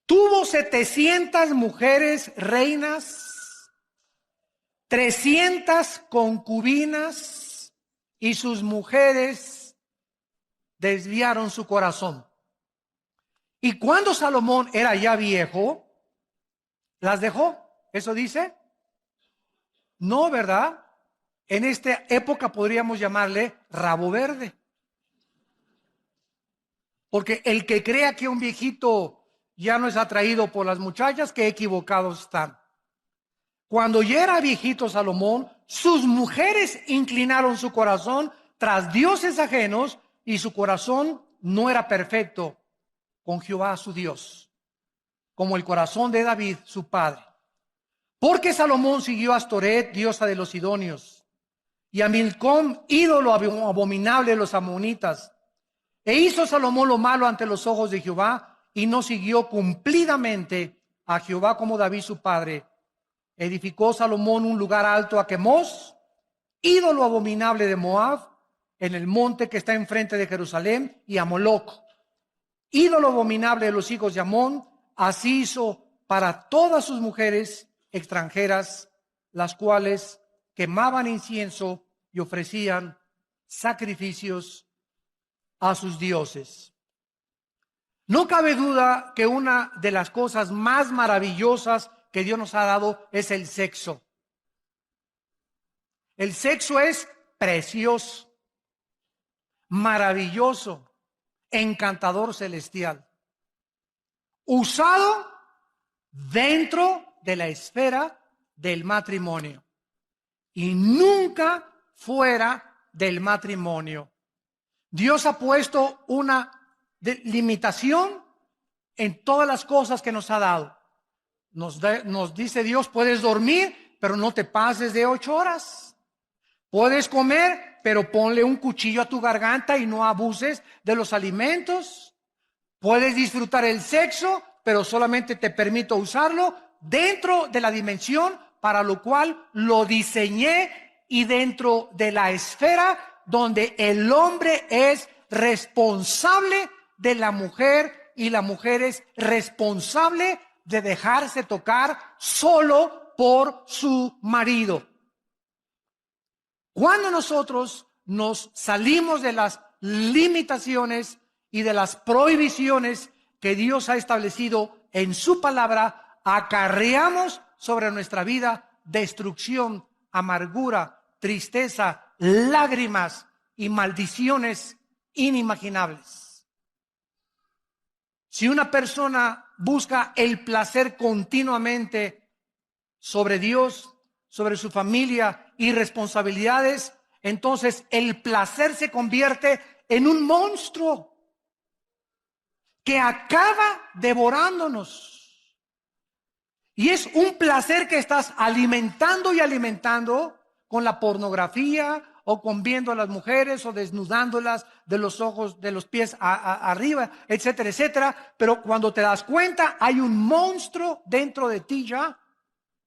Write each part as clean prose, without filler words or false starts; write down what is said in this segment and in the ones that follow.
Tuvo 700 mujeres reinas, 300 concubinas, y sus mujeres desviaron su corazón. Y cuando Salomón era ya viejo, ¿las dejó? ¿Eso dice? No, ¿verdad? En esta época podríamos llamarle rabo verde. Porque el que crea que un viejito ya no es atraído por las muchachas, qué equivocados están. Cuando ya era viejito Salomón, sus mujeres inclinaron su corazón tras dioses ajenos y su corazón no era perfecto con Jehová su Dios, como el corazón de David su padre. Porque Salomón siguió a Astoret, diosa de los sidonios, y a Milcom, ídolo abominable de los amonitas. E hizo Salomón lo malo ante los ojos de Jehová y no siguió cumplidamente a Jehová como David su padre. Edificó Salomón un lugar alto a Quemos, ídolo abominable de Moab, en el monte que está enfrente de Jerusalén, y a Moloc, ídolo abominable de los hijos de Amón. Así hizo para todas sus mujeres extranjeras, las cuales quemaban incienso y ofrecían sacrificios a sus dioses. No cabe duda que una de las cosas más maravillosas que Dios nos ha dado es el sexo. El sexo es precioso, maravilloso, encantador, celestial, usado dentro de la esfera del matrimonio y nunca fuera del matrimonio. Dios ha puesto una limitación en todas las cosas que nos ha dado. Nos dice Dios, puedes dormir, pero no te pases de 8 horas. Puedes comer, pero ponle un cuchillo a tu garganta y no abuses de los alimentos. Puedes disfrutar el sexo, pero solamente te permito usarlo dentro de la dimensión para lo cual lo diseñé y dentro de la esfera donde el hombre es responsable de la mujer y la mujer es responsable de dejarse tocar solo por su marido. Cuando nosotros nos salimos de las limitaciones y de las prohibiciones que Dios ha establecido en su palabra, acarreamos sobre nuestra vida destrucción, amargura, tristeza, lágrimas y maldiciones inimaginables. Si una persona busca el placer continuamente sobre Dios, sobre su familia y responsabilidades, entonces el placer se convierte en un monstruo que acaba devorándonos. Y es un placer que estás alimentando y alimentando con la pornografía o con viendo a las mujeres o desnudándolas de los ojos, de los pies arriba, etcétera, etcétera. Pero cuando te das cuenta, hay un monstruo dentro de ti ya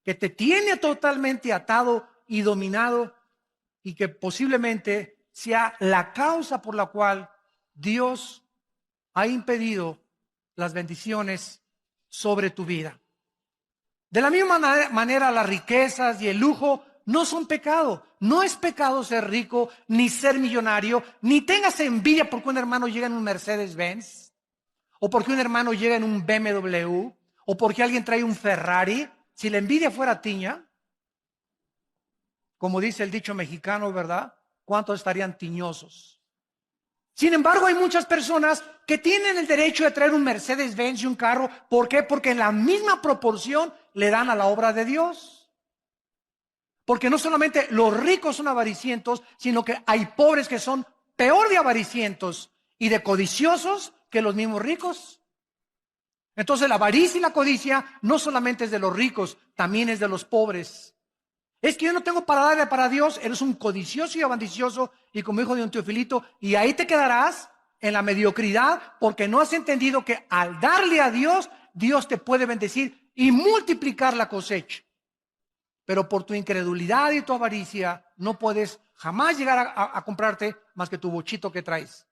que te tiene totalmente atado y dominado y que posiblemente sea la causa por la cual Dios ha impedido las bendiciones sobre tu vida. De la misma manera, las riquezas y el lujo no son pecado. No es pecado ser rico, ni ser millonario, ni tengas envidia porque un hermano llega en un Mercedes-Benz, o porque un hermano llega en un BMW, o porque alguien trae un Ferrari. Si la envidia fuera tiña, como dice el dicho mexicano, ¿verdad? ¿Cuántos estarían tiñosos? Sin embargo, hay muchas personas que tienen el derecho de traer un Mercedes-Benz y un carro. ¿Por qué? Porque en la misma proporción le dan a la obra de Dios. Porque no solamente los ricos son avaricientos, sino que hay pobres que son peor de avaricientos y de codiciosos que los mismos ricos. Entonces la avaricia y la codicia no solamente es de los ricos, también es de los pobres. Es que yo no tengo para darle para Dios, eres un codicioso y ambicioso, y como dijo don Teofilito, y ahí te quedarás en la mediocridad porque no has entendido que al darle a Dios, Dios te puede bendecir y multiplicar la cosecha. Pero por tu incredulidad y tu avaricia no puedes jamás llegar a comprarte más que tu bochito que traes.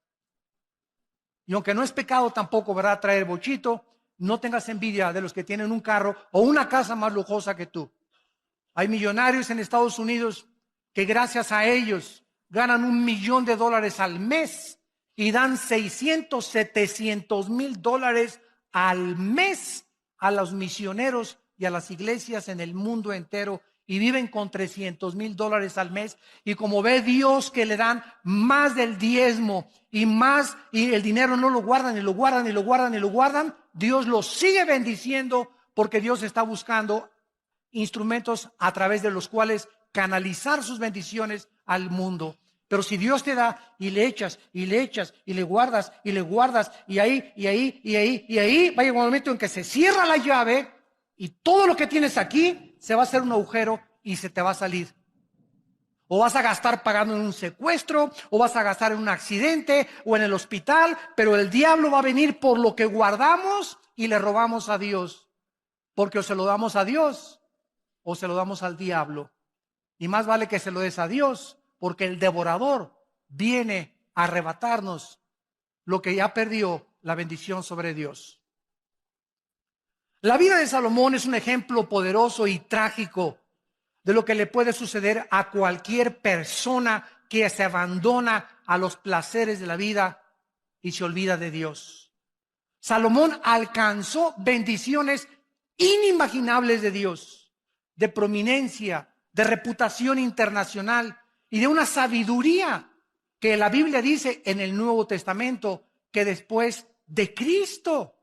Y aunque no es pecado tampoco, ¿verdad?, traer bochito, no tengas envidia de los que tienen un carro o una casa más lujosa que tú. Hay millonarios en Estados Unidos que gracias a ellos ganan $1,000,000 al mes y dan 600, 700 mil dólares al mes a los misioneros y a las iglesias en el mundo entero, y viven con 300 mil dólares al mes. Y como ve Dios que le dan más del diezmo y más, y el dinero no lo guardan y lo guardan y lo guardan y lo guardan, Dios los sigue bendiciendo, porque Dios está buscando instrumentos a través de los cuales canalizar sus bendiciones al mundo. Pero si Dios te da y le echas y le echas y le guardas y le guardas, y ahí y ahí y ahí y ahí, va a llegar un momento en que se cierra la llave y todo lo que tienes aquí se va a hacer un agujero y se te va a salir. O vas a gastar pagando en un secuestro, o vas a gastar en un accidente o en el hospital, pero el diablo va a venir por lo que guardamos y le robamos a Dios, porque o se lo damos a Dios o se lo damos al diablo. Y más vale que se lo des a Dios, porque el devorador viene a arrebatarnos lo que ya perdió la bendición sobre Dios. La vida de Salomón es un ejemplo poderoso y trágico de lo que le puede suceder a cualquier persona que se abandona a los placeres de la vida y se olvida de Dios. Salomón alcanzó bendiciones inimaginables de Dios, de prominencia, de reputación internacional y de una sabiduría que la Biblia dice en el Nuevo Testamento que después de Cristo,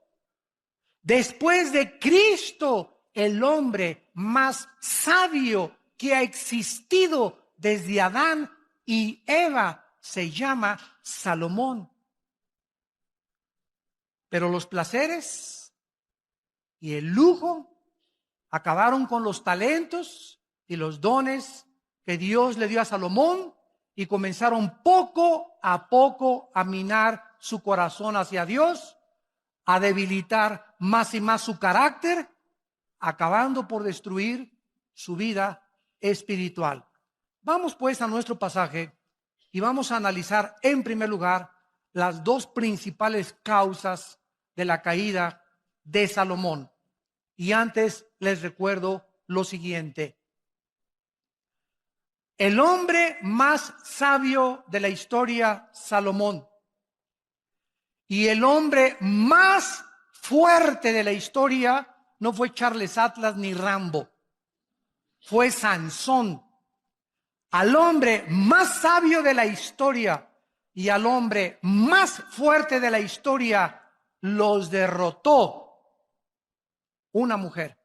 el hombre más sabio que ha existido desde Adán y Eva se llama Salomón. Pero los placeres y el lujo acabaron con los talentos y los dones que Dios le dio a Salomón, y comenzaron poco a minar su corazón hacia Dios, a debilitar más y más su carácter, acabando por destruir su vida espiritual. Vamos pues a nuestro pasaje y vamos a analizar en primer lugar las dos principales causas de la caída de Salomón. Y antes les recuerdo lo siguiente: el hombre más sabio de la historia, Salomón, y el hombre más fuerte de la historia no fue Charles Atlas ni Rambo, fue Sansón. Al hombre más sabio de la historia y al hombre más fuerte de la historia los derrotó una mujer.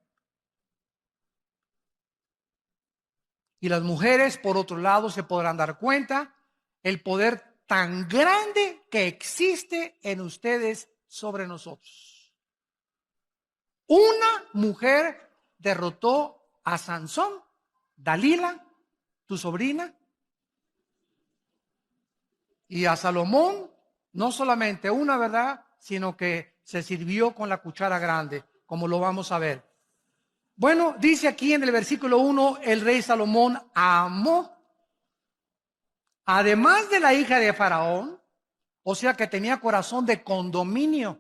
Y las mujeres, por otro lado, se podrán dar cuenta el poder tan grande que existe en ustedes sobre nosotros. Una mujer derrotó a Sansón, Dalila, tu sobrina, y a Salomón, no solamente una, ¿verdad?, sino que se sirvió con la cuchara grande, como lo vamos a ver. Bueno, dice aquí en el versículo 1, el rey Salomón amó, además de la hija de Faraón, o sea que tenía corazón de condominio.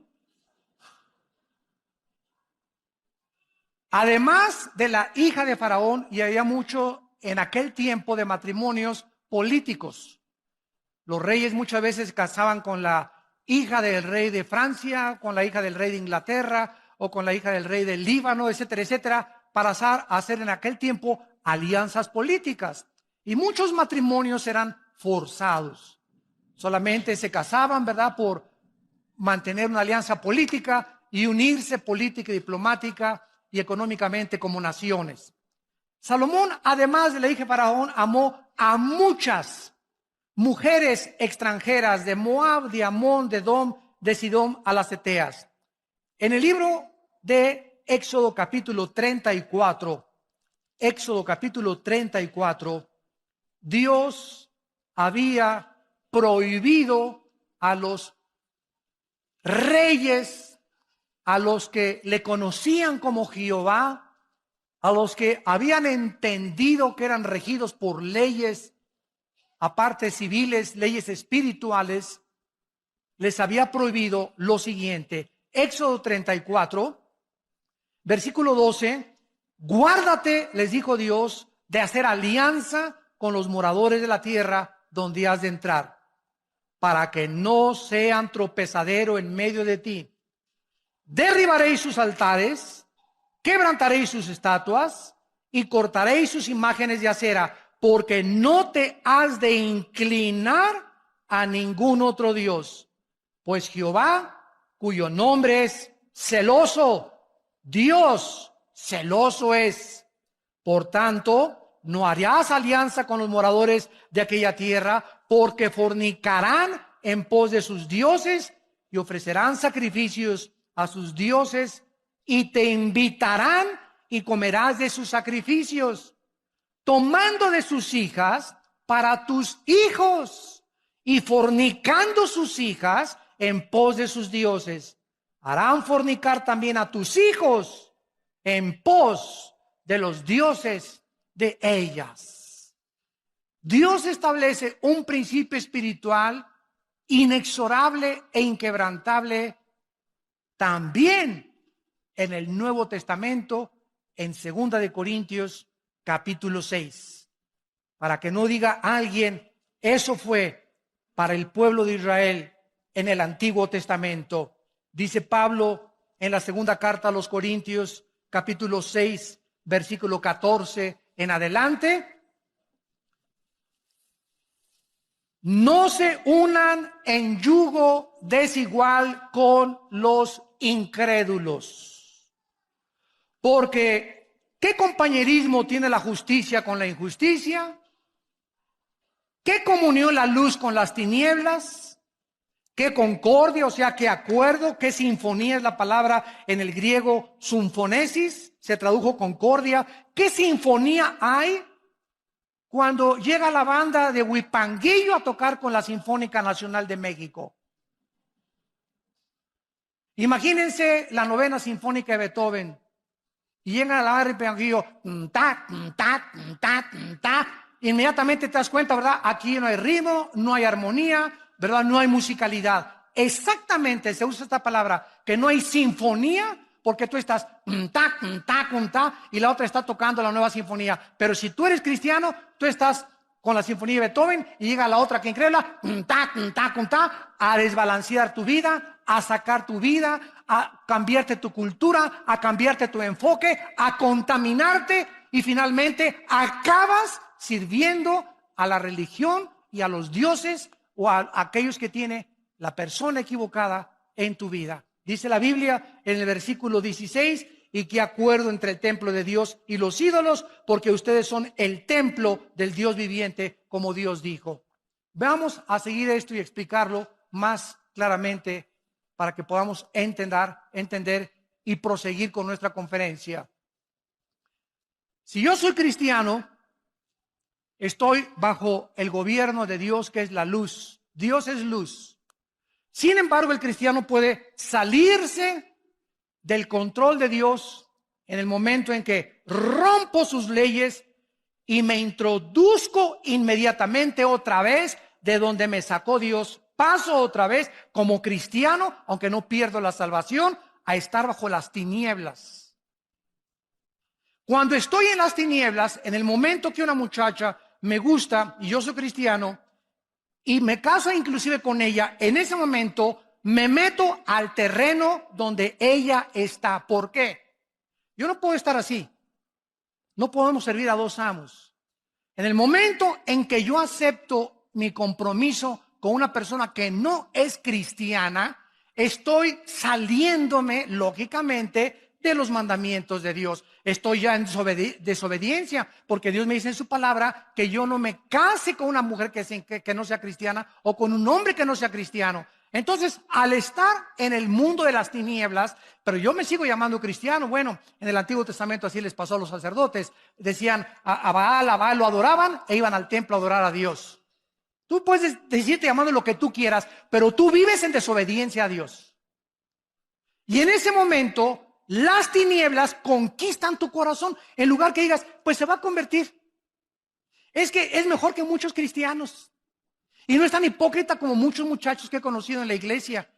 Además de la hija de Faraón, y había mucho en aquel tiempo de matrimonios políticos. Los reyes muchas veces se casaban con la hija del rey de Francia, con la hija del rey de Inglaterra, o con la hija del rey del Líbano, etcétera, etcétera, para hacer en aquel tiempo alianzas políticas. Y muchos matrimonios eran forzados. Solamente se casaban, ¿verdad?, por mantener una alianza política y unirse política y diplomática y económicamente como naciones. Salomón, además de la hija de Faraón, amó a muchas mujeres extranjeras de Moab, de Amón, de Edom, de Sidón, a las Eteas. En el libro de Éxodo capítulo 34, Dios había prohibido a los reyes, a los que le conocían como Jehová, a los que habían entendido que eran regidos por leyes, aparte civiles, leyes espirituales, les había prohibido lo siguiente: Éxodo 34, versículo 12, guárdate, les dijo Dios, de hacer alianza con los moradores de la tierra donde has de entrar, para que no sean tropezadero en medio de ti. Derribaréis sus altares, quebrantaréis sus estatuas y cortaréis sus imágenes de acera, porque no te has de inclinar a ningún otro Dios, pues Jehová, cuyo nombre es celoso, Dios celoso es. Por tanto, no harás alianza con los moradores de aquella tierra, porque fornicarán en pos de sus dioses y ofrecerán sacrificios a sus dioses, y te invitarán y comerás de sus sacrificios, tomando de sus hijas para tus hijos y fornicando sus hijas en pos de sus dioses. Harán fornicar también a tus hijos en pos de los dioses de ellas. Dios establece un principio espiritual inexorable e inquebrantable también en el Nuevo Testamento, en 2 de Corintios capítulo 6. Para que no diga alguien, eso fue para el pueblo de Israel en el Antiguo Testamento. Dice Pablo en la segunda carta a los Corintios, capítulo 6, versículo 14 en adelante: no se unan en yugo desigual con los incrédulos. Porque, ¿qué compañerismo tiene la justicia con la injusticia? ¿Qué comunión la luz con las tinieblas? ¿Qué concordia, o sea, qué acuerdo? ¿Qué sinfonía es la palabra en el griego sinfonesis? Se tradujo concordia. ¿Qué sinfonía hay cuando llega la banda de Huipanguillo a tocar con la Sinfónica Nacional de México? Imagínense la novena sinfónica de Beethoven y llega a la banda de Huipanguillo, inmediatamente te das cuenta, ¿verdad? Aquí no hay ritmo, no hay armonía, ¿verdad? No hay musicalidad. Exactamente se usa esta palabra, que no hay sinfonía, porque tú estás y la otra está tocando la nueva sinfonía. Pero si tú eres cristiano, tú estás con la sinfonía de Beethoven y llega la otra que incrédula, a desbalancear tu vida, a sacar tu vida, a cambiarte tu cultura, a cambiarte tu enfoque, a contaminarte, y finalmente acabas sirviendo a la religión y a los dioses o a aquellos que tiene la persona equivocada en tu vida. Dice la Biblia en el versículo 16: y qué acuerdo entre el templo de Dios y los ídolos, porque ustedes son el templo del Dios viviente, como Dios dijo. Vamos a seguir esto y explicarlo más claramente para que podamos entender y proseguir con nuestra conferencia. Si yo soy cristiano, estoy bajo el gobierno de Dios, que es la luz. Dios es luz. Sin embargo, el cristiano puede salirse del control de Dios en el momento en que rompo sus leyes y me introduzco inmediatamente otra vez de donde me sacó Dios. Paso otra vez como cristiano, aunque no pierdo la salvación, a estar bajo las tinieblas. Cuando estoy en las tinieblas, en el momento que una muchacha me gusta y yo soy cristiano y me caso inclusive con ella, en ese momento me meto al terreno donde ella está. ¿Por qué? Yo no puedo estar así. No podemos servir a dos amos. En el momento en que yo acepto mi compromiso con una persona que no es cristiana, estoy saliéndome, lógicamente, de los mandamientos de Dios. Estoy ya en desobediencia, porque Dios me dice en su palabra que yo no me case con una mujer que no sea cristiana o con un hombre que no sea cristiano. Entonces, al estar en el mundo de las tinieblas, pero yo me sigo llamando cristiano. Bueno, en el Antiguo Testamento así les pasó a los sacerdotes. Decían a Baal lo adoraban e iban al templo a adorar a Dios. Tú puedes decirte llamando lo que tú quieras, pero tú vives en desobediencia a Dios. Y en ese momento, las tinieblas conquistan tu corazón. En lugar que digas, pues se va a convertir. Es que es mejor que muchos cristianos. Y no es tan hipócrita como muchos muchachos que he conocido en la iglesia.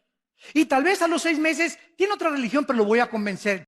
Y tal vez a los 6 meses tiene otra religión, pero lo voy a convencer.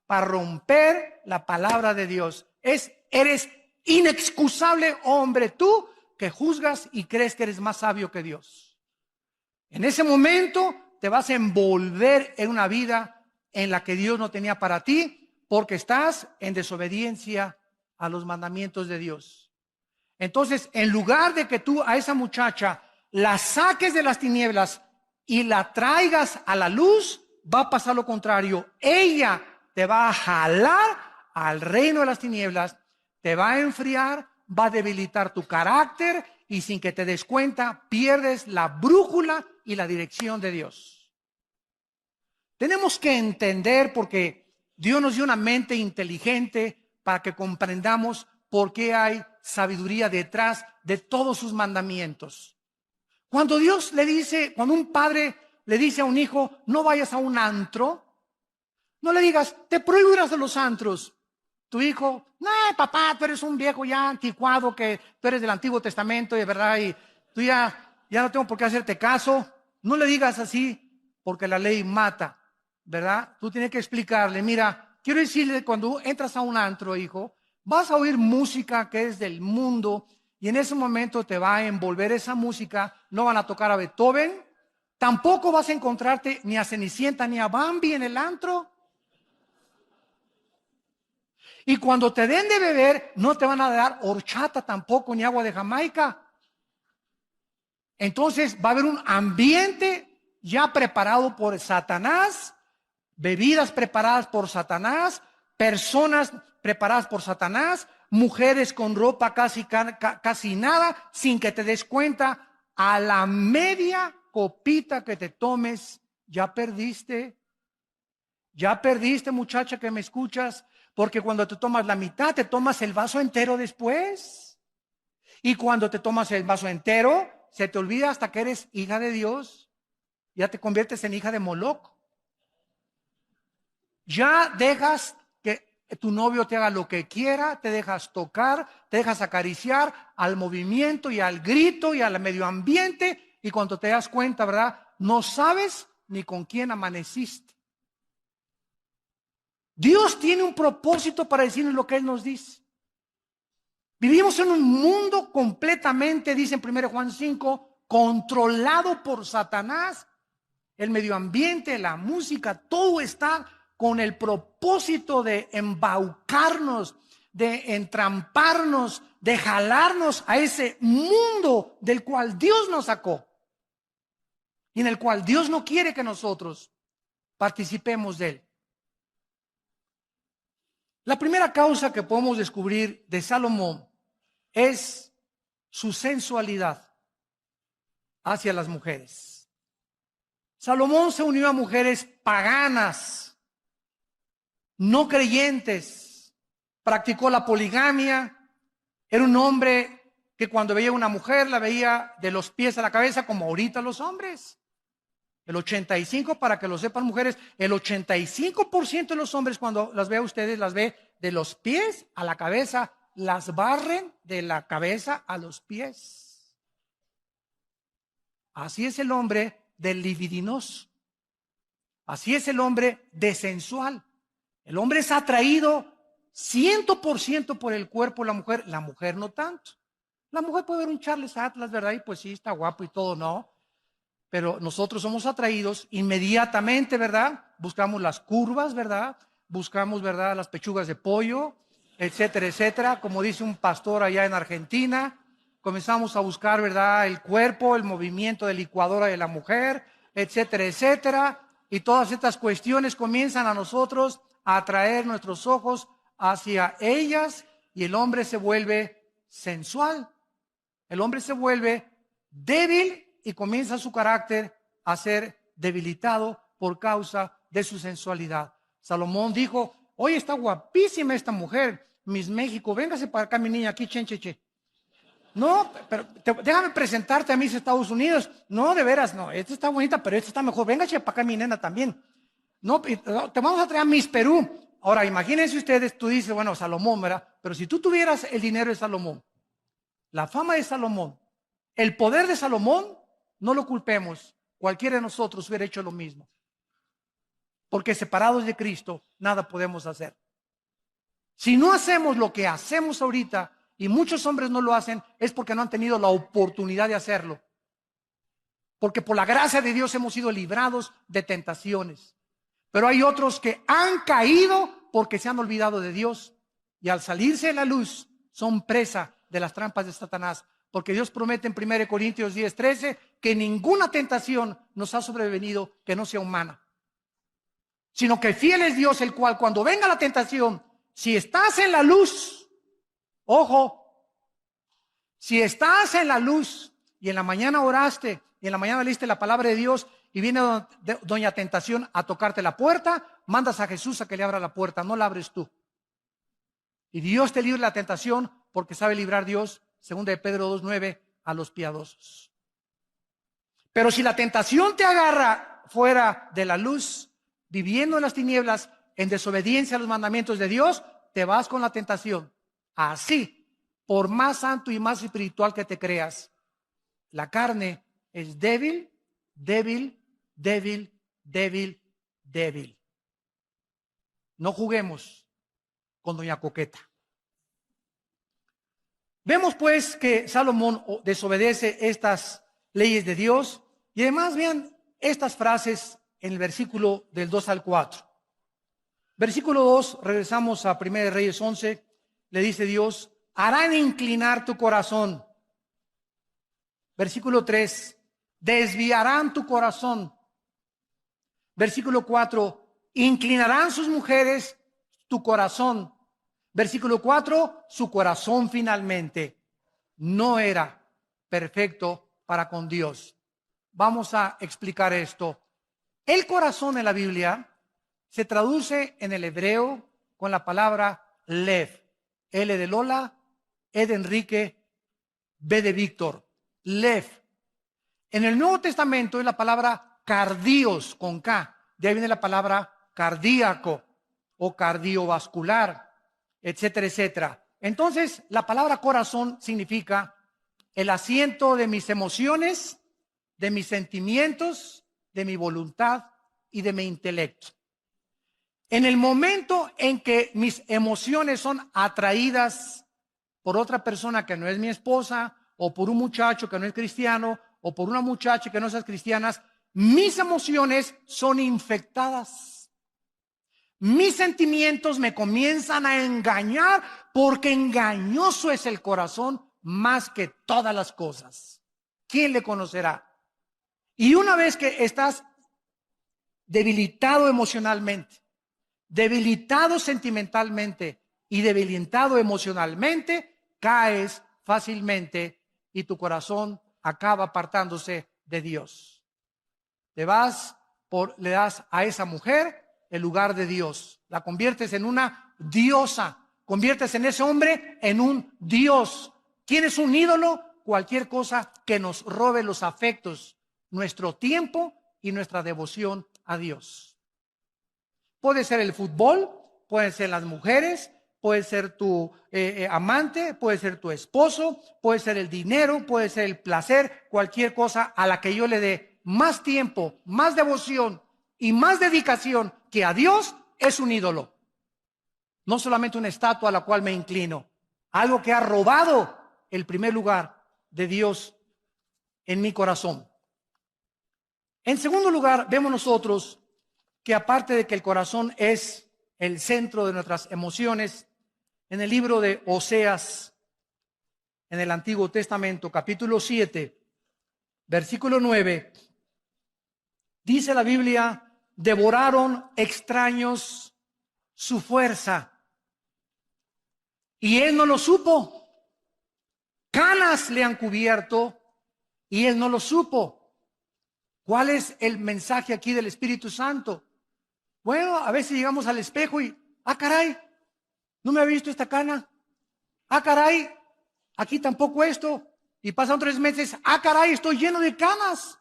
para romper la palabra de Dios. Eres inexcusable hombre tú que juzgas y crees que eres más sabio que Dios. En ese momento te vas a envolver en una vida en la que Dios no tenía para ti, porque estás en desobediencia a los mandamientos de Dios. Entonces, en lugar de que tú a esa muchacha la saques de las tinieblas y la traigas a la luz, va a pasar lo contrario. Ella te va a jalar al reino de las tinieblas, te va a enfriar, va a debilitar tu carácter y sin que te des cuenta, pierdes la brújula y la dirección de Dios. Tenemos que entender, porque Dios nos dio una mente inteligente para que comprendamos por qué hay sabiduría detrás de todos sus mandamientos. Cuando Dios le dice, cuando un padre le dice a un hijo, no vayas a un antro, no le digas, te prohíbo ir a los antros. Tu hijo, no, papá, tú eres un viejo ya anticuado, que tú eres del Antiguo Testamento, de verdad, y tú ya no tengo por qué hacerte caso. No le digas así, porque la ley mata, ¿verdad? Tú tienes que explicarle, mira, quiero decirle, cuando entras a un antro, hijo, vas a oír música que es del mundo, y en ese momento te va a envolver esa música. No van a tocar a Beethoven, tampoco vas a encontrarte ni a Cenicienta ni a Bambi en el antro. Y cuando te den de beber, no te van a dar horchata tampoco, ni agua de Jamaica. Entonces va a haber un ambiente ya preparado por Satanás, bebidas preparadas por Satanás, personas preparadas por Satanás, mujeres con ropa casi nada, sin que te des cuenta. A la media copita que te tomes, ya perdiste. Ya perdiste, muchacha que me escuchas, porque cuando te tomas la mitad, te tomas el vaso entero después. Y cuando te tomas el vaso entero, se te olvida hasta que eres hija de Dios. Ya te conviertes en hija de Moloch. Ya dejas que tu novio te haga lo que quiera, te dejas tocar, te dejas acariciar al movimiento y al grito y al medio ambiente. Y cuando te das cuenta, ¿verdad? No sabes ni con quién amaneciste. Dios tiene un propósito para decirnos lo que Él nos dice. Vivimos en un mundo completamente, dice en 1 Juan 5, controlado por Satanás. El medio ambiente, la música, todo está con el propósito de embaucarnos, de entramparnos, de jalarnos a ese mundo del cual Dios nos sacó y en el cual Dios no quiere que nosotros participemos de él. La primera causa que podemos descubrir de Salomón es su sensualidad hacia las mujeres. Salomón se unió a mujeres paganas, no creyentes, practicó la poligamia, era un hombre que cuando veía a una mujer la veía de los pies a la cabeza como ahorita los hombres. El 85%, para que lo sepan mujeres, el 85% de los hombres cuando las ve a ustedes, las ve de los pies a la cabeza, las barren de la cabeza a los pies. Así es el hombre del libidinoso. Así es el hombre desensual. El hombre es atraído 100% por el cuerpo de la mujer no tanto. La mujer puede ver un Charles Atlas, ¿verdad? Y pues sí, está guapo y todo, ¿no? Pero nosotros somos atraídos inmediatamente, ¿verdad? Buscamos las curvas, ¿verdad? Buscamos, ¿verdad? Las pechugas de pollo, etcétera, etcétera. Como dice un pastor allá en Argentina, comenzamos a buscar, ¿verdad? El cuerpo, el movimiento de licuadora de la mujer, etcétera, etcétera. Y todas estas cuestiones comienzan a nosotros a atraer nuestros ojos hacia ellas y el hombre se vuelve sensual. El hombre se vuelve débil y comienza su carácter a ser debilitado por causa de su sensualidad. Salomón dijo, hoy está guapísima esta mujer, Miss México, véngase para acá mi niña, aquí, che. No, pero déjame presentarte a Miss Estados Unidos. No, de veras, no, esta está bonita, pero esta está mejor. Véngase para acá mi nena también. No, te vamos a traer a Miss Perú. Ahora, imagínense ustedes, tú dices, bueno, Salomón, ¿verdad? Pero si tú tuvieras el dinero de Salomón, la fama de Salomón, el poder de Salomón, no lo culpemos. Cualquiera de nosotros hubiera hecho lo mismo. porque separados de Cristo nada podemos hacer. Si no hacemos lo que hacemos ahorita, y muchos hombres no lo hacen, es porque no han tenido la oportunidad de hacerlo. Porque por la gracia de Dios hemos sido librados de tentaciones. Pero hay otros que han caído porque se han olvidado de Dios. Y al salirse de la luz, son presa de las trampas de Satanás. Porque Dios promete en 1 Corintios 10:13 que ninguna tentación nos ha sobrevenido que no sea humana. Sino que fiel es Dios, el cual cuando venga la tentación, si estás en la luz, ojo, si estás en la luz y en la mañana oraste y en la mañana leíste la palabra de Dios y viene doña tentación a tocarte la puerta, mandas a Jesús a que le abra la puerta, no la abres tú. Y Dios te libre la tentación porque sabe librar Dios, 2 de Pedro 2:9, a los piadosos. Pero si la tentación te agarra fuera de la luz, viviendo en las tinieblas, en desobediencia a los mandamientos de Dios, te vas con la tentación. Así, por más santo y más espiritual que te creas, la carne es débil, débil, débil, débil, débil. No juguemos con doña Coqueta. Vemos pues que Salomón desobedece estas leyes de Dios y además vean estas frases en el versículo del 2 al 4. Versículo 2, regresamos a 1 Reyes 11, le dice Dios, harán inclinar tu corazón. Versículo 3, desviarán tu corazón. Versículo 4, inclinarán sus mujeres tu corazón. Versículo 4, su corazón finalmente no era perfecto para con Dios. Vamos a explicar esto. El corazón en la Biblia se traduce en el hebreo con la palabra lev. L de Lola, E de Enrique, B de Víctor. Lev. En el Nuevo Testamento es la palabra cardios con K. De ahí viene la palabra cardíaco o cardiovascular, etcétera, etcétera. Entonces, la palabra corazón significa el asiento de mis emociones, de mis sentimientos, de mi voluntad y de mi intelecto. En el momento en que mis emociones son atraídas por otra persona que no es mi esposa, o por un muchacho que no es cristiano, o por una muchacha que no es cristiana, mis emociones son infectadas. Mis sentimientos me comienzan a engañar porque engañoso es el corazón más que todas las cosas. ¿Quién le conocerá? Y una vez que estás debilitado emocionalmente, debilitado sentimentalmente y debilitado emocionalmente, caes fácilmente y tu corazón acaba apartándose de Dios. Le das a esa mujer el lugar de Dios, la conviertes en una diosa, conviertes en ese hombre en un dios. ¿Quién es un ídolo? Cualquier cosa que nos robe los afectos, nuestro tiempo y nuestra devoción a Dios. Puede ser el fútbol, pueden ser las mujeres, puede ser tu amante, puede ser tu esposo, puede ser el dinero, puede ser el placer, cualquier cosa a la que yo le dé más tiempo, más devoción y más dedicación que a Dios es un ídolo. No solamente una estatua a la cual me inclino, algo que ha robado el primer lugar de Dios en mi corazón. En segundo lugar, vemos nosotros que aparte de que el corazón es el centro de nuestras emociones, en el libro de Oseas, en el Antiguo Testamento, capítulo 7, versículo 9, dice la Biblia, devoraron extraños su fuerza, y él no lo supo. Canas le han cubierto, y él no lo supo. ¿Cuál es el mensaje aquí del Espíritu Santo? Bueno, a veces llegamos al espejo y, caray, no me había visto esta cana. Caray, aquí tampoco esto. Y pasan 3 meses, caray, estoy lleno de canas.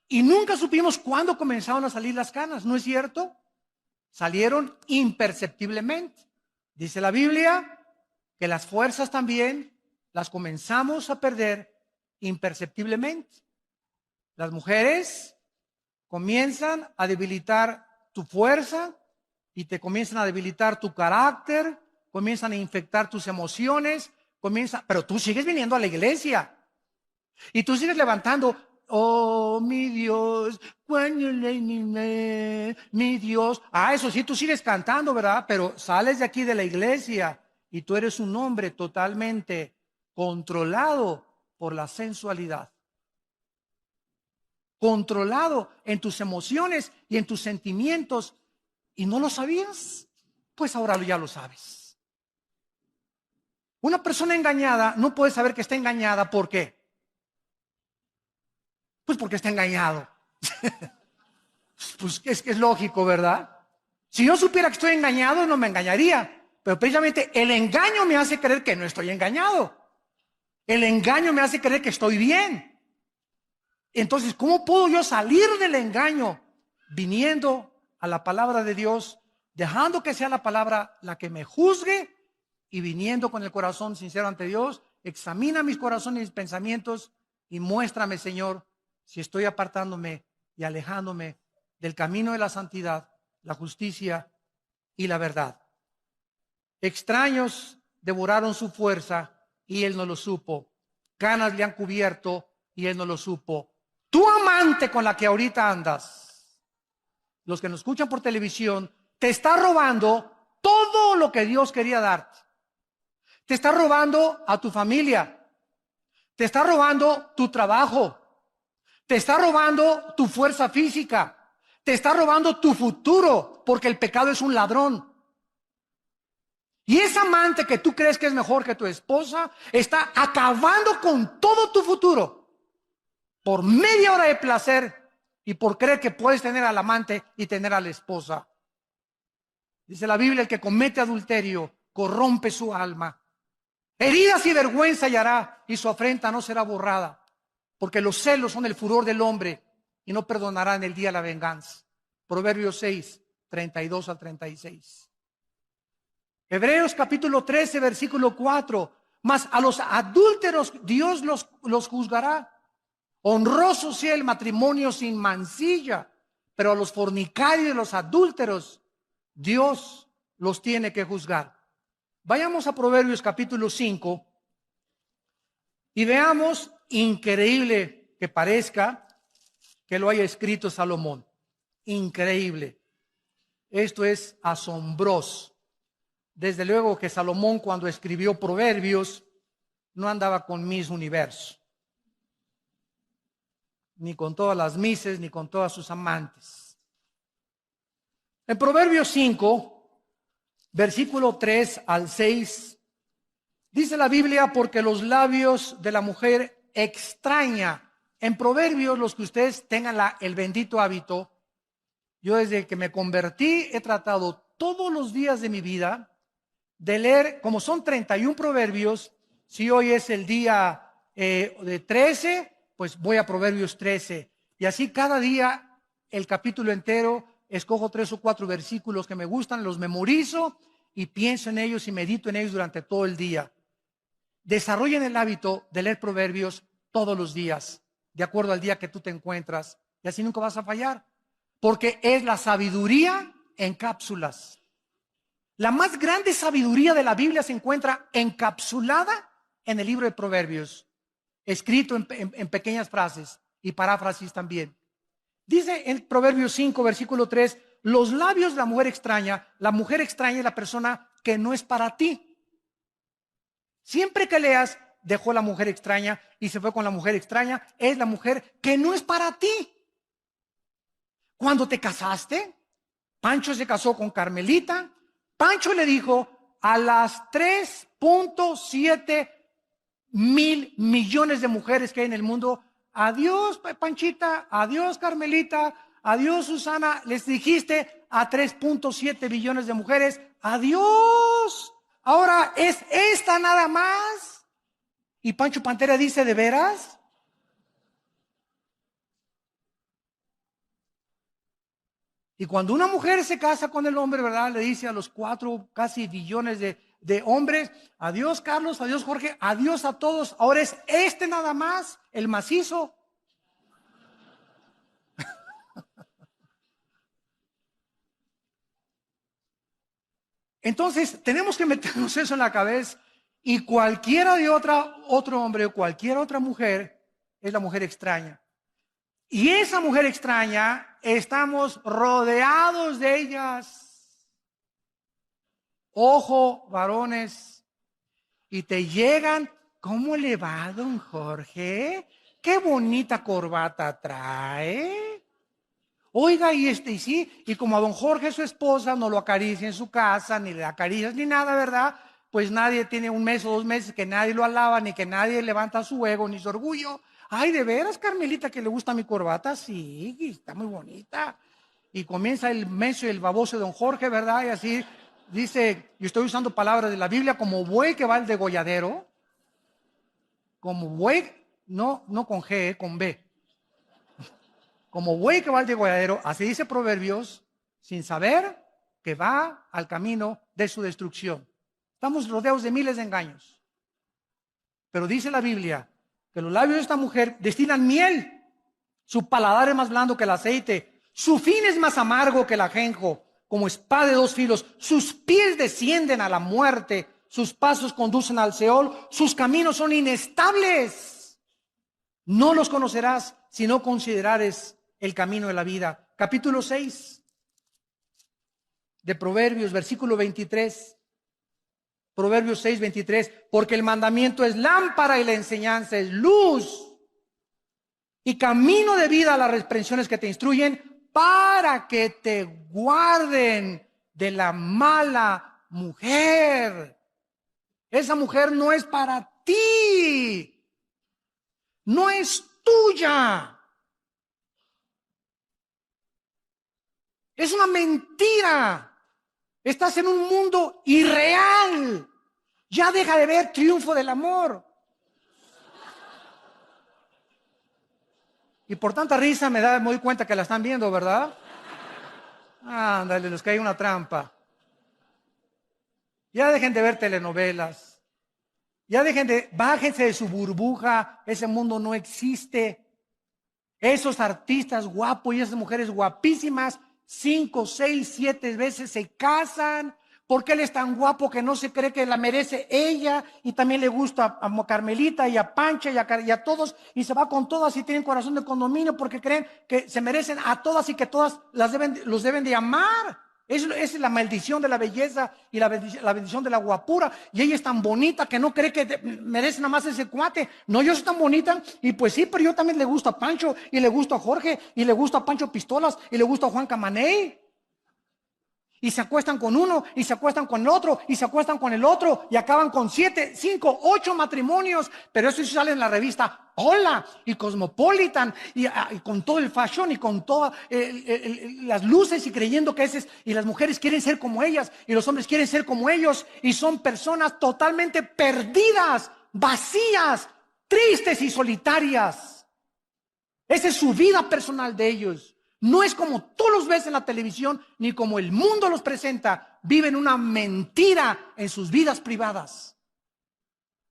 Y nunca supimos cuándo comenzaron a salir las canas, ¿no es cierto? Salieron imperceptiblemente. Dice la Biblia que las fuerzas también las comenzamos a perder imperceptiblemente. Las mujeres comienzan a debilitar tu fuerza y te comienzan a debilitar tu carácter, comienzan a infectar tus emociones, pero tú sigues viniendo a la iglesia y tú sigues levantando, oh mi Dios, mi Dios. Eso sí, tú sigues cantando, ¿verdad? Pero sales de aquí de la iglesia y tú eres un hombre totalmente controlado por la sensualidad, controlado en tus emociones y en tus sentimientos, y no lo sabías, pues ahora ya lo sabes. Una persona engañada no puede saber que está engañada. ¿Por qué? Pues porque está engañado. Pues es que es lógico, ¿verdad? Si yo supiera que estoy engañado, no me engañaría. Pero precisamente el engaño me hace creer que no estoy engañado. El engaño me hace creer que estoy bien. Entonces, ¿cómo puedo yo salir del engaño? Viniendo a la palabra de Dios, dejando que sea la palabra la que me juzgue y viniendo con el corazón sincero ante Dios. Examina mis corazones y mis pensamientos y muéstrame, Señor, si estoy apartándome y alejándome del camino de la santidad, la justicia y la verdad. Extraños devoraron su fuerza y él no lo supo. Canas le han cubierto y él no lo supo. Tu amante con la que ahorita andas, los que nos escuchan por televisión, te está robando todo lo que Dios quería darte. Te está robando a tu familia. Te está robando tu trabajo. Te está robando tu fuerza física. Te está robando tu futuro, porque el pecado es un ladrón. Y esa amante que tú crees que es mejor que tu esposa, está acabando con todo tu futuro por media hora de placer y por creer que puedes tener al amante y tener a la esposa. Dice la Biblia, el que comete adulterio corrompe su alma. Heridas y vergüenza hallará y su afrenta no será borrada, porque los celos son el furor del hombre y no perdonará en el día la venganza. Proverbios 6, 32 al 36. Hebreos capítulo 13, versículo 4. Mas a los adúlteros Dios los juzgará. Honroso sea el matrimonio sin mancilla, pero a los fornicarios y los adúlteros Dios los tiene que juzgar. Vayamos a Proverbios capítulo 5 y veamos, increíble que parezca, que lo haya escrito Salomón. Increíble. Esto es asombroso. Desde luego que Salomón, cuando escribió Proverbios, no andaba con Miss Universo, ni con todas las mises, ni con todas sus amantes. En Proverbios 5, versículo 3 al 6, dice la Biblia, porque los labios de la mujer extraña. En Proverbios, los que ustedes tengan el bendito hábito, yo desde que me convertí he tratado todos los días de mi vida de leer, como son 31 proverbios. Si hoy es el día de 13, pues voy a Proverbios 13. Y así cada día el capítulo entero, escojo 3 o 4 versículos que me gustan, los memorizo y pienso en ellos y medito en ellos durante todo el día. Desarrollen el hábito de leer proverbios todos los días, de acuerdo al día que tú te encuentras, y así nunca vas a fallar, porque es la sabiduría en cápsulas. La más grande sabiduría de la Biblia se encuentra encapsulada en el libro de Proverbios, escrito en pequeñas frases y paráfrasis también. Dice en Proverbios 5, versículo 3, los labios de la mujer extraña es la persona que no es para ti. Siempre que leas, dejó la mujer extraña y se fue con la mujer extraña, es la mujer que no es para ti. Cuando te casaste, Pancho se casó con Carmelita. Pancho le dijo a las 3.7 mil millones de mujeres que hay en el mundo, adiós Panchita, adiós Carmelita, adiós Susana. Les dijiste a 3.7 billones de mujeres, adiós. Ahora es esta nada más. Y Pancho Pantera dice, ¿de veras? Y cuando una mujer se casa con el hombre, ¿verdad? Le dice a los 4 casi billones de hombres, adiós Carlos, adiós Jorge, adiós a todos. Ahora es este nada más, el macizo. Entonces, tenemos que meternos eso en la cabeza. Y cualquiera de otro hombre o cualquier otra mujer es la mujer extraña. Y esa mujer extraña, estamos rodeados de ellas. Ojo, varones, y te llegan, ¿cómo le va, don Jorge? Qué bonita corbata trae. Oiga, y sí, y como a don Jorge, su esposa, no lo acaricia en su casa, ni le acaricias ni nada, ¿verdad? Pues nadie tiene un mes o 2 meses que nadie lo alaba, ni que nadie levanta su ego, ni su orgullo. Ay, de veras, Carmelita, que le gusta mi corbata, sí, está muy bonita. Y comienza el menso y el baboso de don Jorge, ¿verdad? Y así dice, yo estoy usando palabras de la Biblia, como buey que va al degolladero, como buey, no con G, con B. Como buey que va al degolladero, así dice Proverbios, sin saber que va al camino de su destrucción. Estamos rodeados de miles de engaños. Pero dice la Biblia que los labios de esta mujer destilan miel. Su paladar es más blando que el aceite. Su fin es más amargo que el ajenjo, como espada de 2 filos. Sus pies descienden a la muerte. Sus pasos conducen al Seol. Sus caminos son inestables. No los conocerás si no considerares el camino de la vida. Capítulo 6 de Proverbios, versículo 23. Proverbios 6, 23. Porque el mandamiento es lámpara y la enseñanza es luz. Y camino de vida a las reprensiones que te instruyen para que te guarden de la mala mujer. Esa mujer no es para ti. No es tuya. Es una mentira. Estás en un mundo irreal. Ya deja de ver Triunfo del Amor. Y por tanta risa me doy cuenta que la están viendo, ¿verdad? Ándale, les cae una trampa. Ya dejen de ver telenovelas. Ya bájense de su burbuja. Ese mundo no existe. Esos artistas guapos y esas mujeres guapísimas, 5, 6, 7 veces se casan, porque él es tan guapo que no se cree que la merece ella, y también le gusta a Carmelita y a Pancha y a todos, y se va con todas y tienen corazón de condominio porque creen que se merecen a todas y que todas los deben de amar. Esa es la maldición de la belleza y la bendición de la guapura. Y ella es tan bonita que no cree que merece nada más ese cuate. No, yo soy tan bonita. Y pues sí, pero yo también le gusto a Pancho, y le gusto a Jorge, y le gusto a Pancho Pistolas, y le gusto a Juan Camaney. Y se acuestan con uno, y se acuestan con el otro, y se acuestan con el otro, y acaban con 7, 5, 8 matrimonios. Pero eso sí sale en la revista Hola y Cosmopolitan, y con todo el fashion y con todas las luces, y creyendo que y las mujeres quieren ser como ellas, y los hombres quieren ser como ellos, y son personas totalmente perdidas, vacías, tristes y solitarias. Esa es su vida personal de ellos. No es como tú los ves en la televisión, ni como el mundo los presenta. Viven una mentira en sus vidas privadas.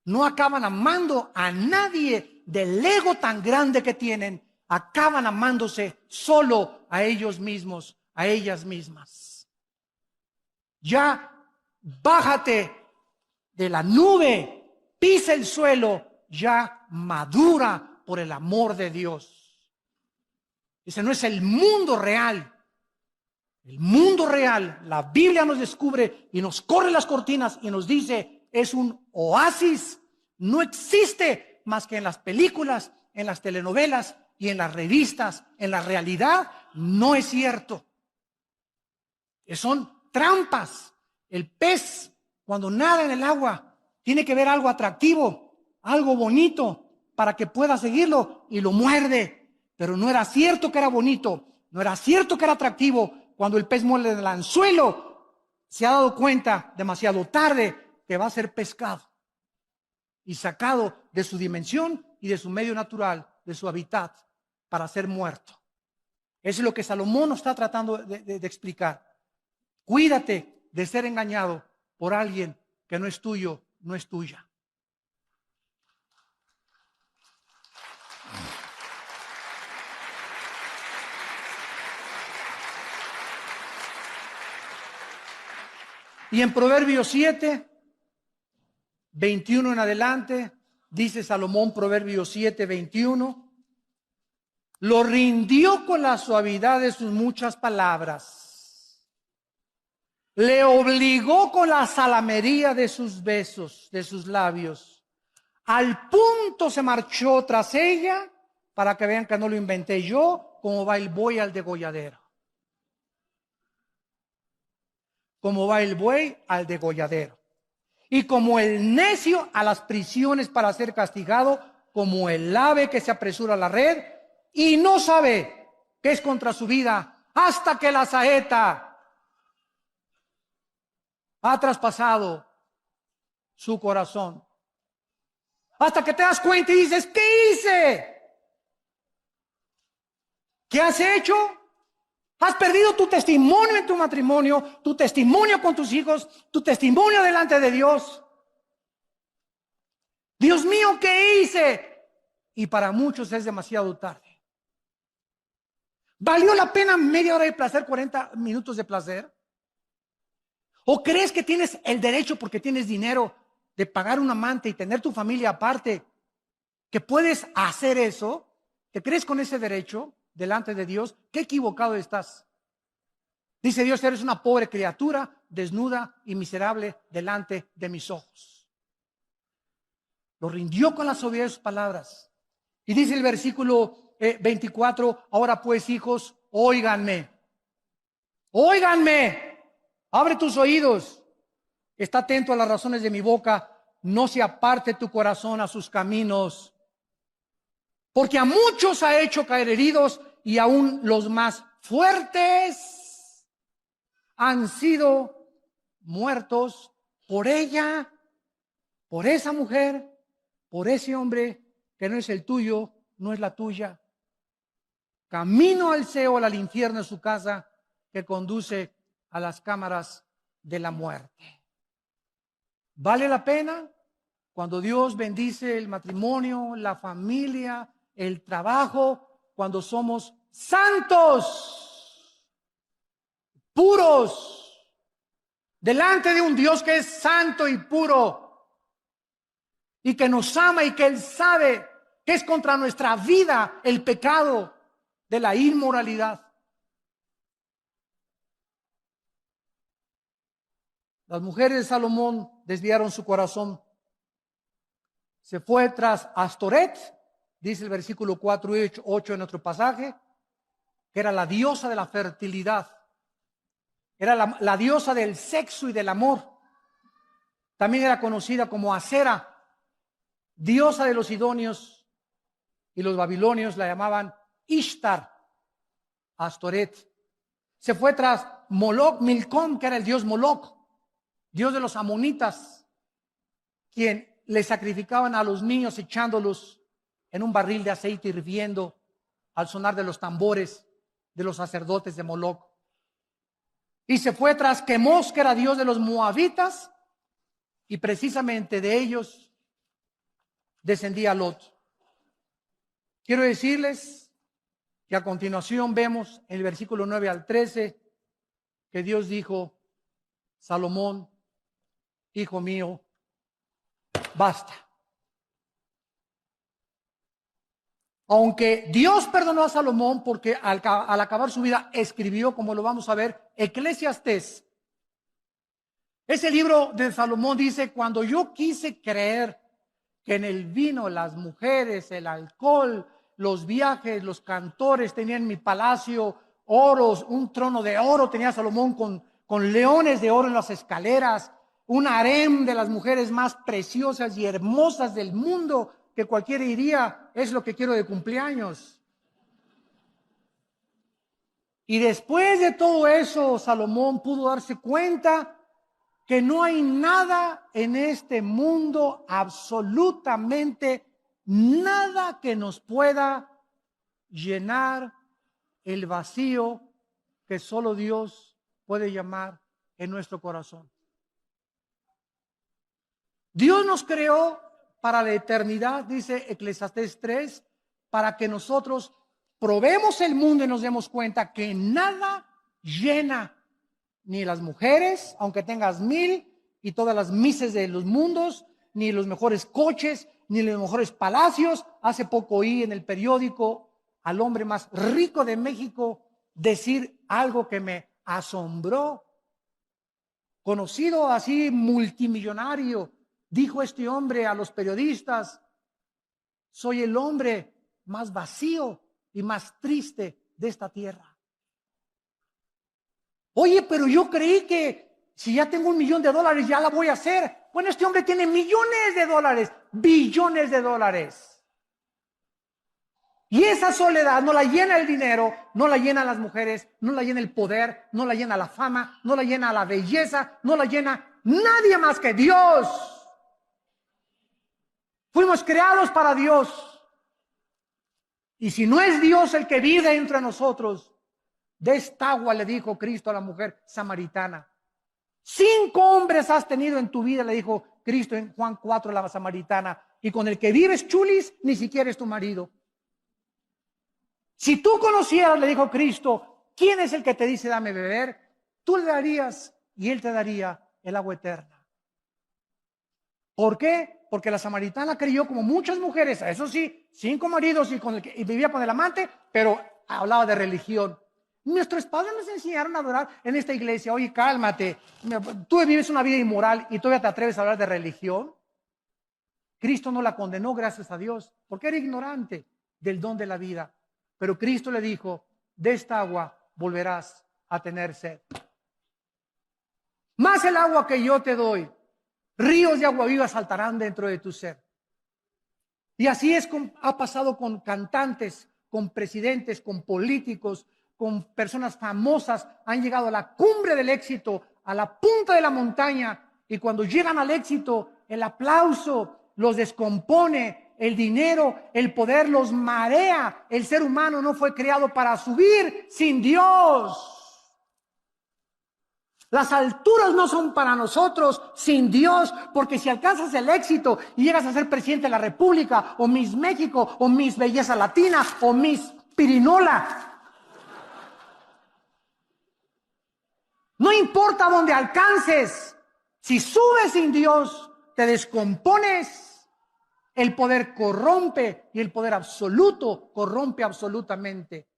No acaban amando a nadie del ego tan grande que tienen. Acaban amándose solo a ellos mismos, a ellas mismas. Ya bájate de la nube, pisa el suelo, ya madura por el amor de Dios. Ese no es el mundo real. El mundo real, la Biblia nos descubre y nos corre las cortinas y nos dice, es un oasis. No existe más que en las películas, en las telenovelas y en las revistas. En la realidad no es cierto. Son trampas. El pez, cuando nada en el agua, tiene que ver algo atractivo, algo bonito, para que pueda seguirlo, y lo muerde. Pero no era cierto que era bonito, no era cierto que era atractivo. Cuando el pez muerde el anzuelo, se ha dado cuenta demasiado tarde que va a ser pescado y sacado de su dimensión y de su medio natural, de su hábitat, para ser muerto. Eso es lo que Salomón nos está tratando de explicar. Cuídate de ser engañado por alguien que no es tuyo, no es tuya. Y en Proverbios 7, 21 en adelante, dice Salomón, Proverbios 7, 21, lo rindió con la suavidad de sus muchas palabras, le obligó con la salamería de sus besos, de sus labios, al punto se marchó tras ella, para que vean que no lo inventé yo, como va el buey al degolladero. Como va el buey al degolladero. Y como el necio a las prisiones para ser castigado, como el ave que se apresura a la red y no sabe que es contra su vida, hasta que la saeta ha traspasado su corazón. Hasta que te das cuenta y dices, ¿qué hice? ¿Qué has hecho? Has perdido tu testimonio en tu matrimonio, tu testimonio con tus hijos, tu testimonio delante de Dios. Dios mío, ¿qué hice? Y para muchos es demasiado tarde. ¿Valió la pena media hora de placer, 40 minutos de placer? ¿O crees que tienes el derecho, porque tienes dinero, de pagar un amante y tener tu familia aparte, que puedes hacer eso? ¿Te crees con ese derecho delante de Dios? ¡Qué equivocado estás! Dice Dios, eres una pobre criatura, desnuda y miserable delante de mis ojos. Lo rindió con la suavidad de sus palabras. Y dice el versículo 24, ahora pues, hijos, óiganme. Óiganme. Abre tus oídos. Está atento a las razones de mi boca. No se aparte tu corazón a sus caminos. Porque a muchos ha hecho caer heridos, y aún los más fuertes han sido muertos por ella, por esa mujer, por ese hombre que no es el tuyo, no es la tuya. Camino al Seol, al infierno es su casa, que conduce a las cámaras de la muerte. ¿Vale la pena? Cuando Dios bendice el matrimonio, la familia, el trabajo, cuando somos santos, puros, delante de un Dios que es santo y puro, y que nos ama y que Él sabe que es contra nuestra vida el pecado de la inmoralidad. Las mujeres de Salomón desviaron su corazón. Se fue tras Astoret, dice el versículo 4 y 8 en otro pasaje, que era la diosa de la fertilidad. Era la diosa del sexo y del amor. También era conocida como Acera, diosa de los sidonios, y los babilonios la llamaban Ishtar, Astoret. Se fue tras Moloch, Milcom, que era el dios Moloch, dios de los amonitas, quien le sacrificaban a los niños echándolos en un barril de aceite hirviendo al sonar de los tambores de los sacerdotes de Moloch. Y se fue tras Quemos, que era dios de los moabitas, y precisamente de ellos descendía Lot. Quiero decirles que a continuación vemos en el versículo 9 al 13 que Dios dijo, Salomón, hijo mío, basta. Aunque Dios perdonó a Salomón porque al acabar su vida escribió, como lo vamos a ver, Eclesiastés. Ese libro de Salomón dice, cuando yo quise creer que en el vino, las mujeres, el alcohol, los viajes, los cantores tenían en mi palacio oros, un trono de oro tenía Salomón con leones de oro en las escaleras, un harem de las mujeres más preciosas y hermosas del mundo, que cualquiera diría, es lo que quiero de cumpleaños. Y después de todo eso, Salomón pudo darse cuenta que no hay nada en este mundo, absolutamente nada, que nos pueda llenar el vacío que solo Dios puede llamar en nuestro corazón. Dios nos creó para la eternidad, dice Eclesiastés 3, para que nosotros probemos el mundo y nos demos cuenta que nada llena ni las mujeres, aunque tengas 1000 y todas las mises de los mundos, ni los mejores coches, ni los mejores palacios. Hace poco oí en el periódico al hombre más rico de México decir algo que me asombró. Conocido así, multimillonario, dijo este hombre a los periodistas: soy el hombre más vacío y más triste de esta tierra. Oye, pero yo creí que si ya tengo $1,000,000 ya la voy a hacer. Bueno, este hombre tiene millones de dólares, billones de dólares. Y esa soledad no la llena el dinero, no la llena las mujeres, no la llena el poder, no la llena la fama, no la llena la belleza, no la llena nadie más que Dios. Fuimos creados para Dios. Y si no es Dios el que vive entre nosotros, de esta agua, le dijo Cristo a la mujer samaritana. 5 hombres has tenido en tu vida, le dijo Cristo en Juan 4, la samaritana, y con el que vives, chulis, ni siquiera es tu marido. Si tú conocieras, le dijo Cristo, quién es el que te dice dame beber, tú le darías y él te daría el agua eterna. ¿Por qué? Porque la samaritana creyó, como muchas mujeres, eso sí, 5 maridos y vivía con el amante, pero hablaba de religión. Nuestros padres nos enseñaron a adorar en esta iglesia. Oye, cálmate, tú vives una vida inmoral y todavía te atreves a hablar de religión. Cristo no la condenó, gracias a Dios, porque era ignorante del don de la vida. Pero Cristo le dijo, de esta agua volverás a tener sed. Más el agua que yo te doy, ríos de agua viva saltarán dentro de tu ser. Y así ha pasado con cantantes, con presidentes, con políticos, con personas famosas. Han llegado a la cumbre del éxito, a la punta de la montaña, y cuando llegan al éxito, el aplauso los descompone, el dinero, el poder los marea. El ser humano no fue creado para subir sin Dios. Las alturas no son para nosotros sin Dios, porque si alcanzas el éxito y llegas a ser presidente de la República, o Miss México, o Miss Belleza Latina, o Miss Pirinola, no importa dónde alcances, si subes sin Dios, te descompones. El poder corrompe y el poder absoluto corrompe absolutamente.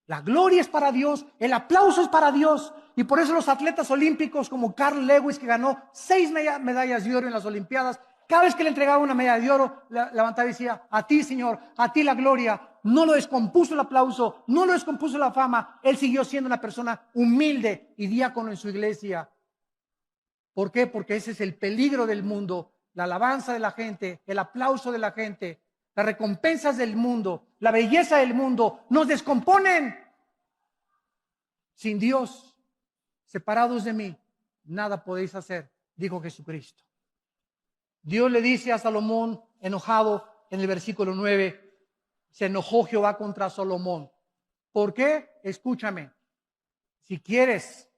La gloria es para Dios, el aplauso es para Dios. Y por eso los atletas olímpicos como Carl Lewis, que ganó 6 medallas de oro en las Olimpiadas, cada vez que le entregaba una medalla de oro, levantaba y decía, a ti, Señor, a ti la gloria. No lo descompuso el aplauso, no lo descompuso la fama. Él siguió siendo una persona humilde y diácono en su iglesia. ¿Por qué? Porque ese es el peligro del mundo. La alabanza de la gente, el aplauso de la gente, las recompensas del mundo, la belleza del mundo, nos descomponen. Sin Dios, separados de mí, nada podéis hacer, dijo Jesucristo. Dios le dice a Salomón, enojado, en el versículo 9, se enojó Jehová contra Salomón. ¿Por qué? Escúchame, si quieres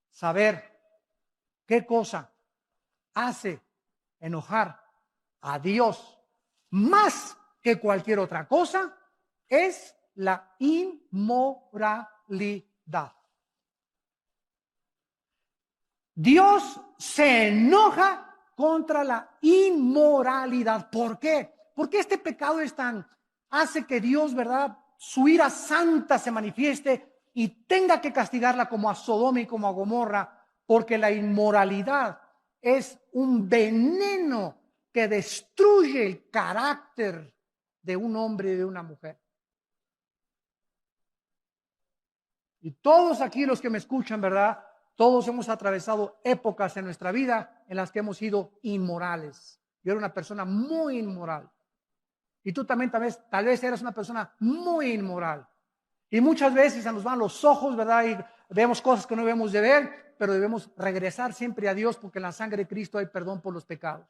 saber qué cosa hace enojar a Dios más que cualquier otra cosa, es la inmoralidad. Dios se enoja contra la inmoralidad. ¿Por qué? Porque este pecado hace que Dios, ¿verdad?, su ira santa se manifieste y tenga que castigarla como a Sodoma y como a Gomorra, porque la inmoralidad es un veneno que destruye el carácter de un hombre y de una mujer. Y todos aquí los que me escuchan, ¿verdad?, todos hemos atravesado épocas en nuestra vida en las que hemos sido inmorales. Yo era una persona muy inmoral. Y tú también tal vez eres una persona muy inmoral. Y muchas veces se nos van los ojos, ¿verdad? Y vemos cosas que no debemos de ver, pero debemos regresar siempre a Dios, porque en la sangre de Cristo hay perdón por los pecados.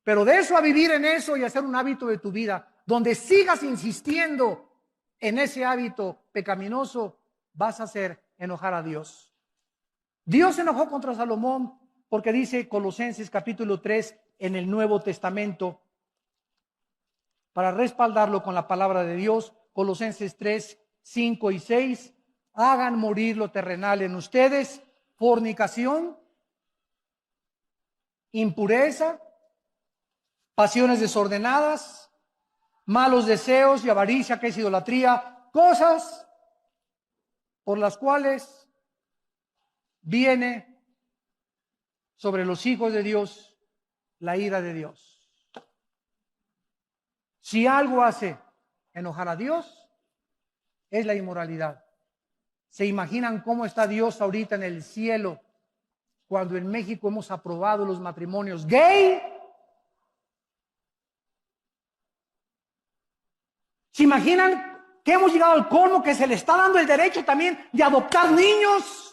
Pero de eso a vivir en eso y hacer un hábito de tu vida, donde sigas insistiendo en ese hábito pecaminoso, vas a hacer enojar a Dios. Dios se enojó contra Salomón porque dice Colosenses capítulo 3 en el Nuevo Testamento, para respaldarlo con la palabra de Dios, Colosenses 3, 5 y 6, hagan morir lo terrenal en ustedes: fornicación, impureza, pasiones desordenadas, malos deseos y avaricia, que es idolatría, cosas por las cuales viene sobre los hijos de Dios la ira de Dios. Si algo hace enojar a Dios, es la inmoralidad. ¿Se imaginan cómo está Dios ahorita en el cielo cuando en México hemos aprobado los matrimonios gay? ¿Se imaginan que hemos llegado al colmo que se le está dando el derecho también de adoptar niños?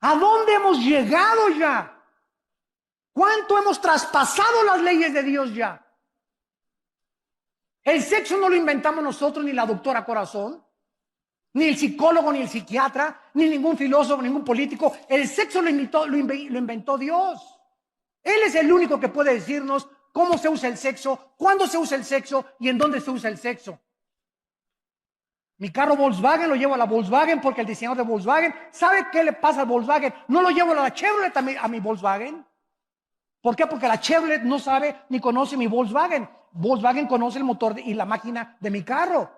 ¿A dónde hemos llegado ya? ¿Cuánto hemos traspasado las leyes de Dios ya? El sexo no lo inventamos nosotros, ni la doctora Corazón, ni el psicólogo, ni el psiquiatra, ni ningún filósofo, ningún político. El sexo lo inventó Dios. Él es el único que puede decirnos cómo se usa el sexo, cuándo se usa el sexo y en dónde se usa el sexo. Mi carro Volkswagen lo llevo a la Volkswagen porque el diseñador de Volkswagen, ¿sabe qué le pasa al Volkswagen? No lo llevo a la Chevrolet a mi Volkswagen. ¿Por qué? Porque la Chevrolet no sabe ni conoce mi Volkswagen. Volkswagen conoce el motor y la máquina de mi carro.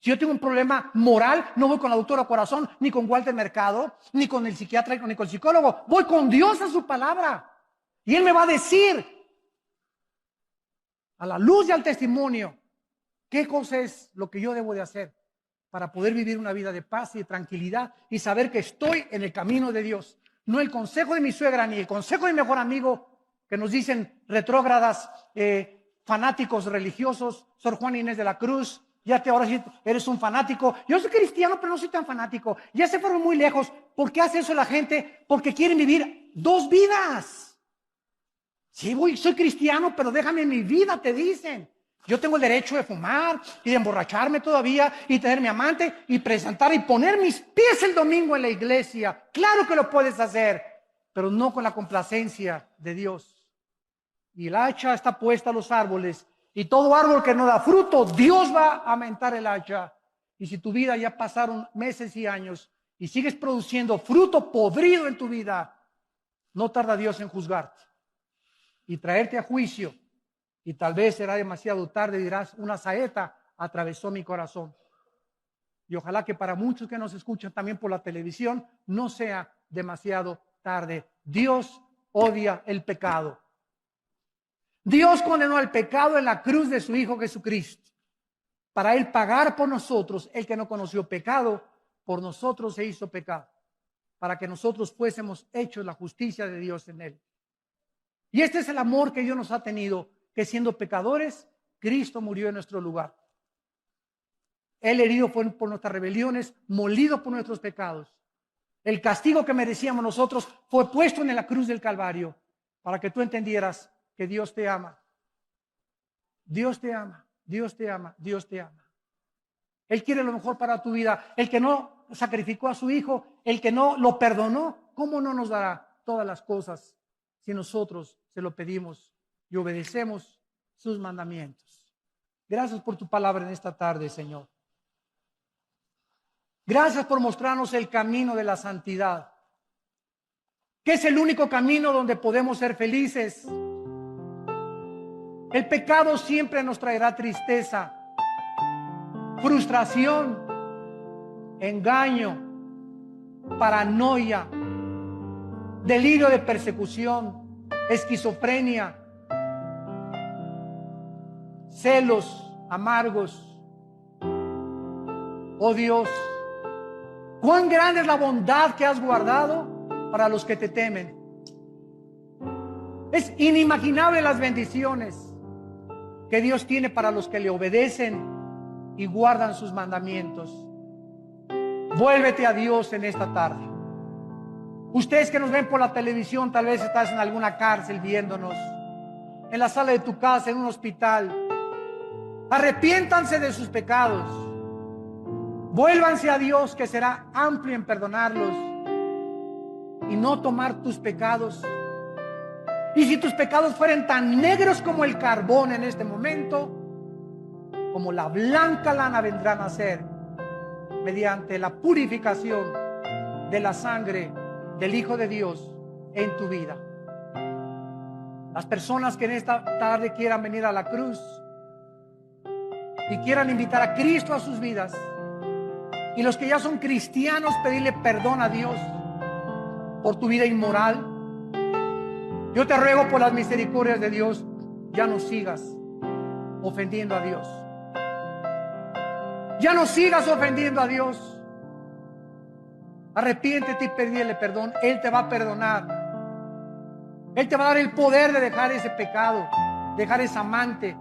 Si yo tengo un problema moral, no voy con la doctora Corazón, ni con Walter Mercado, ni con el psiquiatra, ni con el psicólogo. Voy con Dios a su palabra. Y Él me va a decir, a la luz y al testimonio, qué cosa es lo que yo debo de hacer para poder vivir una vida de paz y de tranquilidad y saber que estoy en el camino de Dios. No el consejo de mi suegra ni el consejo de mi mejor amigo que nos dicen retrógradas, fanáticos religiosos, Sor Juana Inés de la Cruz. Ya ahora sí eres un fanático. Yo soy cristiano, pero no soy tan fanático. Ya se fueron muy lejos. ¿Por qué hace eso la gente? Porque quieren vivir dos vidas. Sí, soy cristiano, pero déjame mi vida, te dicen. Yo tengo el derecho de fumar y de emborracharme todavía y tener mi amante y presentar y poner mis pies el domingo en la iglesia. Claro que lo puedes hacer, pero no con la complacencia de Dios. Y el hacha está puesta a los árboles y todo árbol que no da fruto, Dios va a aumentar el hacha. Y si tu vida ya pasaron meses y años y sigues produciendo fruto podrido en tu vida, no tarda Dios en juzgarte y traerte a juicio. Y tal vez será demasiado tarde, dirás, una saeta atravesó mi corazón. Y ojalá que para muchos que nos escuchan también por la televisión, no sea demasiado tarde. Dios odia el pecado. Dios condenó al pecado en la cruz de su Hijo Jesucristo. Para Él pagar por nosotros, el que no conoció pecado, por nosotros se hizo pecado. Para que nosotros fuésemos hechos la justicia de Dios en Él. Y este es el amor que Dios nos ha tenido, que siendo pecadores, Cristo murió en nuestro lugar. Él herido fue por nuestras rebeliones, molido por nuestros pecados. El castigo que merecíamos nosotros fue puesto en la cruz del Calvario, para que tú entendieras que Dios te ama. Dios te ama, Dios te ama, Dios te ama. Él quiere lo mejor para tu vida. El que no sacrificó a su Hijo, el que no lo perdonó, ¿cómo no nos dará todas las cosas si nosotros se lo pedimos y obedecemos sus mandamientos? Gracias por tu palabra en esta tarde, Señor. Gracias por mostrarnos el camino de la santidad, que es el único camino donde podemos ser felices. El pecado siempre nos traerá tristeza, frustración, engaño, paranoia, delirio de persecución, esquizofrenia, celos amargos. Oh Dios, cuán grande es la bondad que has guardado para los que te temen. Es inimaginable las bendiciones que Dios tiene para los que le obedecen y guardan sus mandamientos. Vuélvete a Dios en esta tarde. Ustedes que nos ven por la televisión, tal vez estás en alguna cárcel viéndonos, en la sala de tu casa, en un hospital. Arrepiéntanse de sus pecados. Vuélvanse a Dios, que será amplio en perdonarlos y no tomar tus pecados. Y si tus pecados fueren tan negros como el carbón en este momento, como la blanca lana vendrán a ser. mediante la purificación de la sangre del Hijo de Dios en tu vida. Las personas que en esta tarde quieran venir a la cruz y quieran invitar a Cristo a sus vidas, y los que ya son cristianos, pedirle perdón a Dios por tu vida inmoral, yo te ruego por las misericordias de Dios, ya no sigas ofendiendo a Dios. Ya no sigas ofendiendo a Dios. Arrepiéntete y pídele perdón. Él te va a perdonar. Él te va a dar el poder de dejar ese pecado, dejar ese amante.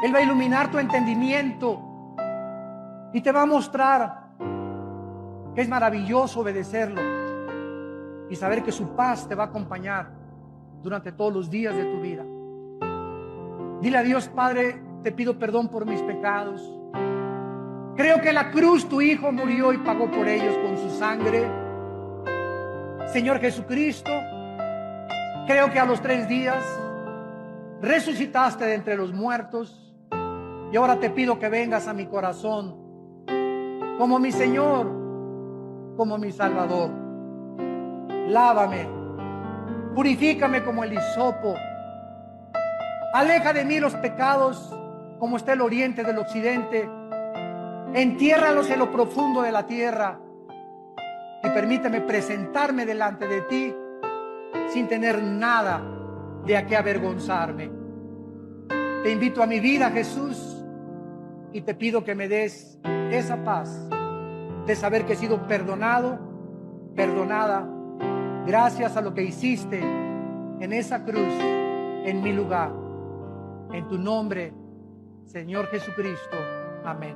Él va a iluminar tu entendimiento y te va a mostrar que es maravilloso obedecerlo y saber que su paz te va a acompañar durante todos los días de tu vida. Dile a Dios: Padre, te pido perdón por mis pecados. Creo que en la cruz tu Hijo murió y pagó por ellos con su sangre. Señor Jesucristo, creo que a los 3 días resucitaste de entre los muertos, y ahora te pido que vengas a mi corazón como mi Señor, como mi Salvador. Lávame, purifícame como el hisopo. Aleja de mí los pecados como está el oriente del occidente. Entiérralos en lo profundo de la tierra y permíteme presentarme delante de ti sin tener nada de a qué avergonzarme. Te invito a mi vida, Jesús, y te pido que me des esa paz de saber que he sido perdonado, perdonada, gracias a lo que hiciste en esa cruz, en mi lugar. En tu nombre, Señor Jesucristo. Amén.